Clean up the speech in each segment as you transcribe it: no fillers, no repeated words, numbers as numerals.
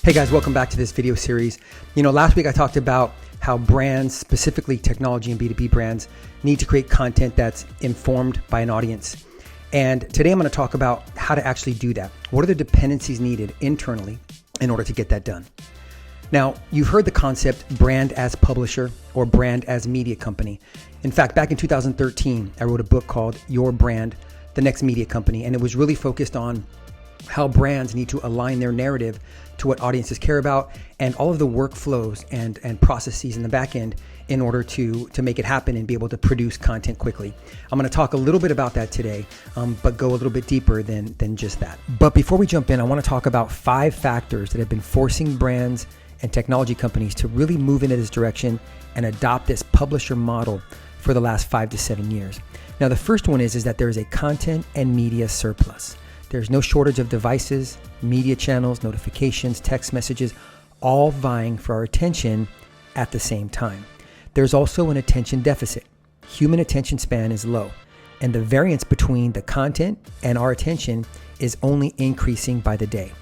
Hey guys, welcome back to this video series. Last week I talked about how brands, specifically technology and B2B brands, need to create content that's informed by an audience. And today I'm going to talk about how to actually do that. What are the dependencies needed internally in order to get that done? Now, you've heard the concept brand as publisher or brand as media company. In fact, back in 2013, I wrote a book called Your Brand, the Next Media Company, and it was really focused on how brands need to align their narrative to what audiences care about and all of the workflows and processes in the back end in order to make it happen and be able to produce content quickly. I'm going to talk a little bit about that today, but go a little bit deeper than just that. But before we jump in, I want to talk about 5 factors that have been forcing brands and technology companies to really move into this direction and adopt this publisher model for the last 5 to 7 years. Now, the first one is that there is a content and media surplus. There's no shortage of devices, media channels, notifications, text messages, all vying for our attention at the same time. There's also an attention deficit. Human attention span is low, and the variance between the content and our attention is only increasing by the day.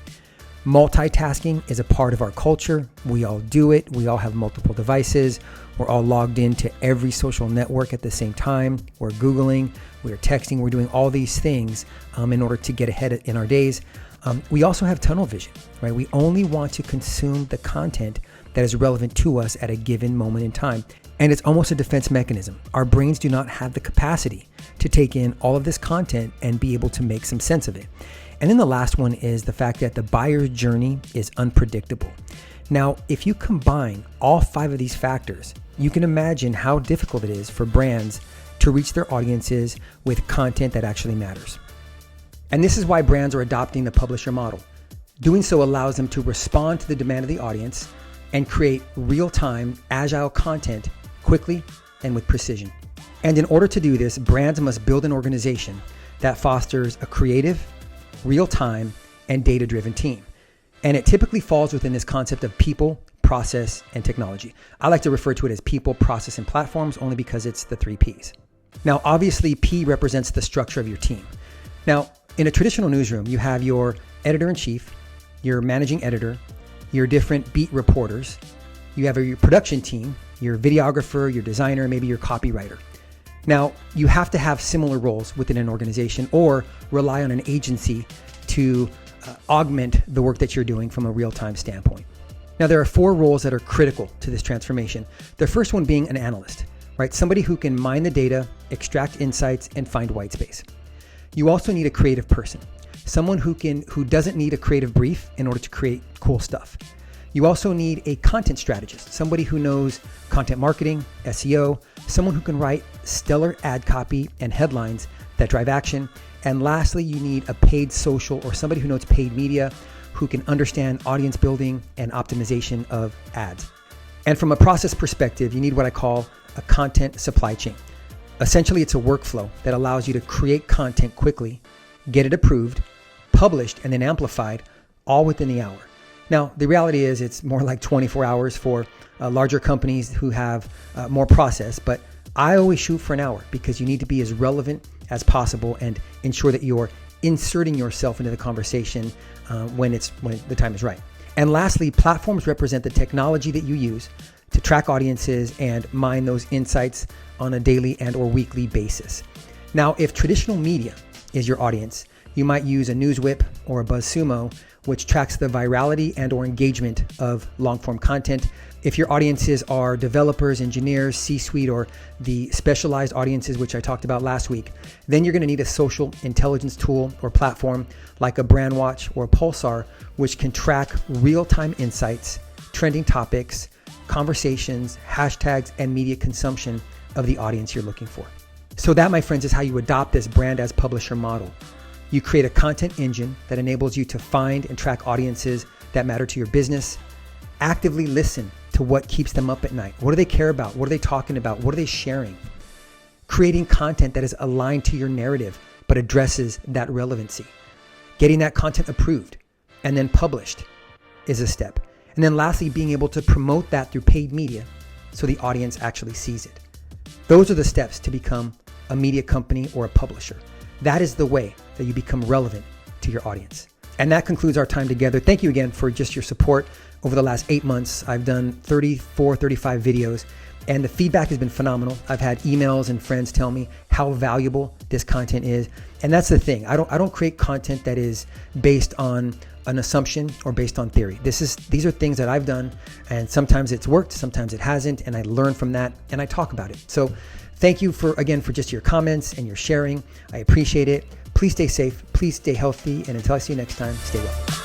Multitasking is a part of our culture. We all do it. We all have multiple devices. We're all logged into every social network at the same time. We're Googling, we're texting, we're doing all these things in order to get ahead in our days. We also have tunnel vision, right? We only want to consume the content that is relevant to us at a given moment in time. And it's almost a defense mechanism. Our brains do not have the capacity to take in all of this content and be able to make some sense of it. And then the last one is the fact that the buyer's journey is unpredictable. Now, if you combine all 5 of these factors, you can imagine how difficult it is for brands to reach their audiences with content that actually matters. And this is why brands are adopting the publisher model. Doing so allows them to respond to the demand of the audience and create real-time, agile content quickly and with precision. And in order to do this, brands must build an organization that fosters a creative, real-time, and data-driven team. And it typically falls within this concept of people, process, and technology. I like to refer to it as people, process, and platforms only because it's the 3 Ps. Now, obviously, P represents the structure of your team. Now, in a traditional newsroom, you have your editor-in-chief, your managing editor, your different beat reporters, you have your production team, your videographer, your designer, maybe your copywriter. Now, you have to have similar roles within an organization or rely on an agency to augment the work that you're doing from a real-time standpoint. Now, there are 4 roles that are critical to this transformation. The first one being an analyst, right? Somebody who can mine the data, extract insights, and find white space. You also need a creative person, someone who doesn't need a creative brief in order to create cool stuff. You also need a content strategist, somebody who knows content marketing, SEO, someone who can write stellar ad copy and headlines that drive action. And lastly, you need a paid social or somebody who knows paid media, who can understand audience building and optimization of ads. And from a process perspective, you need what I call a content supply chain. Essentially, it's a workflow that allows you to create content quickly, get it approved, published, and then amplified all within the hour. Now, the reality is it's more like 24 hours for larger companies who have more process, but I always shoot for an hour because you need to be as relevant as possible and ensure that you're inserting yourself into the conversation when the time is right. And lastly, platforms represent the technology that you use to track audiences and mine those insights on a daily and or weekly basis. Now, if traditional media is your audience, you might use a NewsWhip or a BuzzSumo, which tracks the virality and or engagement of long-form content. If your audiences are developers, engineers, C-suite, or the specialized audiences, which I talked about last week, then you're going to need a social intelligence tool or platform like a Brandwatch or a Pulsar, which can track real-time insights, trending topics, conversations, hashtags, and media consumption of the audience you're looking for. So that, my friends, is how you adopt this brand as publisher model. You create a content engine that enables you to find and track audiences that matter to your business. Actively listen to what keeps them up at night. What do they care about? What are they talking about? What are they sharing? Creating content that is aligned to your narrative but addresses that relevancy. Getting that content approved and then published is a step. And then lastly, being able to promote that through paid media so the audience actually sees it. Those are the steps to become a media company or a publisher. That is the way that you become relevant to your audience. And that concludes our time together. Thank you again for just your support over the last 8 months. I've done 34, 35 videos, and the feedback has been phenomenal. I've had emails and friends tell me how valuable this content is. And that's the thing. I don't create content that is based on an assumption or based on theory. These are things that I've done, and sometimes it's worked, sometimes it hasn't, and I learn from that and I talk about it. So thank you for just your comments and your sharing. I appreciate it. Please stay safe, please stay healthy, and until I see you next time, stay well.